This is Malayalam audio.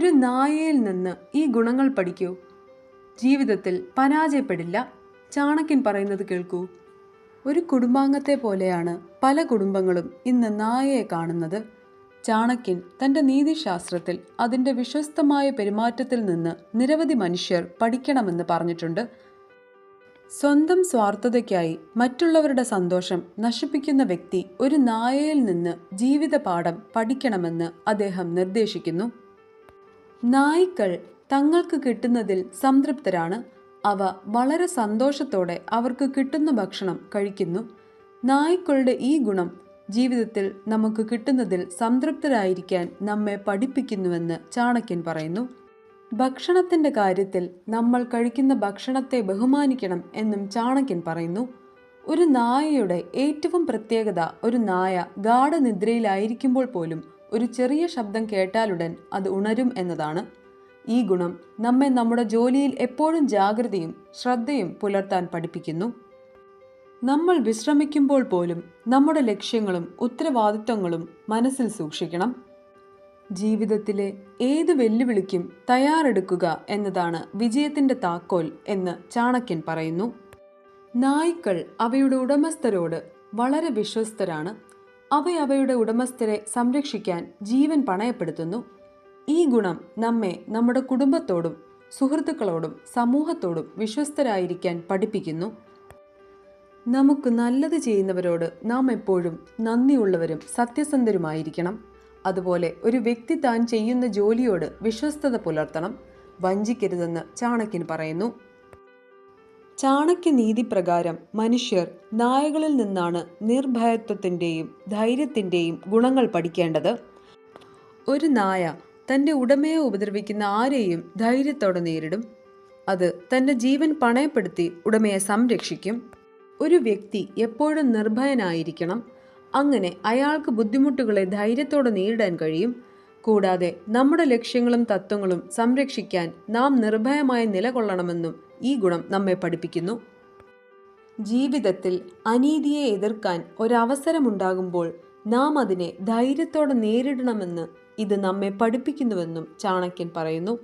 ഒരു നായയിൽ നിന്ന് ഈ ഗുണങ്ങൾ പഠിക്കൂ. ജീവിതത്തിൽ പരാജയപ്പെടില്ല. ചാണക്യൻ പറയുന്നത് കേൾക്കൂ. ഒരു കുടുംബാംഗത്തെ പോലെയാണ് പല കുടുംബങ്ങളും ഇന്ന് നായയെ കാണുന്നത്. ചാണക്യൻ തൻ്റെ നീതിശാസ്ത്രത്തിൽ അതിൻ്റെ വിശ്വസ്തമായ പെരുമാറ്റത്തിൽ നിന്ന് നിരവധി മനുഷ്യർ പഠിക്കണമെന്ന് പറഞ്ഞിട്ടുണ്ട്. സ്വന്തം സ്വാർത്ഥതയ്ക്കായി മറ്റുള്ളവരുടെ സന്തോഷം നശിപ്പിക്കുന്ന വ്യക്തി ഒരു നായയിൽ നിന്ന് ജീവിത പാഠം പഠിക്കണമെന്ന് അദ്ദേഹം നിർദ്ദേശിക്കുന്നു. നായ്ക്കൾ തങ്ങൾക്ക് കിട്ടുന്നതിൽ സംതൃപ്തരാണ്. അവ വളരെ സന്തോഷത്തോടെ അവർക്ക് കിട്ടുന്ന ഭക്ഷണം കഴിക്കുന്നു. നായ്ക്കളുടെ ഈ ഗുണം ജീവിതത്തിൽ നമുക്ക് കിട്ടുന്നതിൽ സംതൃപ്തരായിരിക്കാൻ നമ്മെ പഠിപ്പിക്കുന്നുവെന്ന് ചാണക്യൻ പറയുന്നു. ഭക്ഷണത്തിൻ്റെ കാര്യത്തിൽ നമ്മൾ കഴിക്കുന്ന ഭക്ഷണത്തെ ബഹുമാനിക്കണം എന്നും ചാണക്യൻ പറയുന്നു. ഒരു നായയുടെ ഏറ്റവും പ്രത്യേകത ഒരു നായ ഗാഢനിദ്രയിലായിരിക്കുമ്പോൾ പോലും ഒരു ചെറിയ ശബ്ദം കേട്ടാലുടൻ അത് ഉണരും എന്നതാണ്. ഈ ഗുണം നമ്മെ നമ്മുടെ ജോലിയിൽ എപ്പോഴും ജാഗ്രതയും ശ്രദ്ധയും പുലർത്താൻ പഠിപ്പിക്കുന്നു. നമ്മൾ വിശ്രമിക്കുമ്പോൾ പോലും നമ്മുടെ ലക്ഷ്യങ്ങളും ഉത്തരവാദിത്തങ്ങളും മനസ്സിൽ സൂക്ഷിക്കണം. ജീവിതത്തിലെ ഏത് വെല്ലുവിളിക്കും തയ്യാറെടുക്കുക എന്നതാണ് വിജയത്തിൻ്റെ താക്കോൽ എന്ന് ചാണക്യൻ പറയുന്നു. നായ്ക്കൾ അവയുടെ ഉടമസ്ഥരോട് വളരെ വിശ്വസ്തരാണ്. അവയുടെ ഉടമസ്ഥരെ സംരക്ഷിക്കാൻ ജീവൻ പണയപ്പെടുത്തുന്നു. ഈ ഗുണം നമ്മെ നമ്മുടെ കുടുംബത്തോടും സുഹൃത്തുക്കളോടും സമൂഹത്തോടും വിശ്വസ്തരായിരിക്കാൻ പഠിപ്പിക്കുന്നു. നമുക്ക് നല്ലത് ചെയ്യുന്നവരോട് നാം എപ്പോഴും നന്ദിയുള്ളവരും സത്യസന്ധരുമായിരിക്കണം. അതുപോലെ ഒരു വ്യക്തി താൻ ചെയ്യുന്ന ജോലിയോട് വിശ്വസ്തത പുലർത്തണം. വഞ്ചിക്കരുതെന്ന് ചാണക്യൻ പറയുന്നു. ചാണക്യനീതി പ്രകാരം മനുഷ്യർ നായകളിൽ നിന്നാണ് നിർഭയത്വത്തിൻ്റെയും ധൈര്യത്തിൻ്റെയും ഗുണങ്ങൾ പഠിക്കേണ്ടത്. ഒരു നായ തൻ്റെ ഉടമയെ ഉപദ്രവിക്കുന്ന ആരെയും ധൈര്യത്തോടെ നേരിടും. അത് തൻ്റെ ജീവൻ പണയപ്പെടുത്തി ഉടമയെ സംരക്ഷിക്കും. ഒരു വ്യക്തി എപ്പോഴും നിർഭയനായിരിക്കണം. അങ്ങനെ അയാൾക്ക് ബുദ്ധിമുട്ടുകളെ ധൈര്യത്തോടെ നേരിടാൻ കഴിയും. കൂടാതെ നമ്മുടെ ലക്ഷ്യങ്ങളും തത്വങ്ങളും സംരക്ഷിക്കാൻ നാം നിർഭയമായി നിലകൊള്ളണമെന്നും ഈ ഗുണം നമ്മെ പഠിപ്പിക്കുന്നു. ജീവിതത്തിൽ അനീതിയെ എതിർക്കാൻ ഒരവസരമുണ്ടാകുമ്പോൾ നാം അതിനെ ധൈര്യത്തോടെ നേരിടണമെന്ന് ഇത് നമ്മെ പഠിപ്പിക്കുന്നുവെന്നും ചാണക്യൻ പറയുന്നു.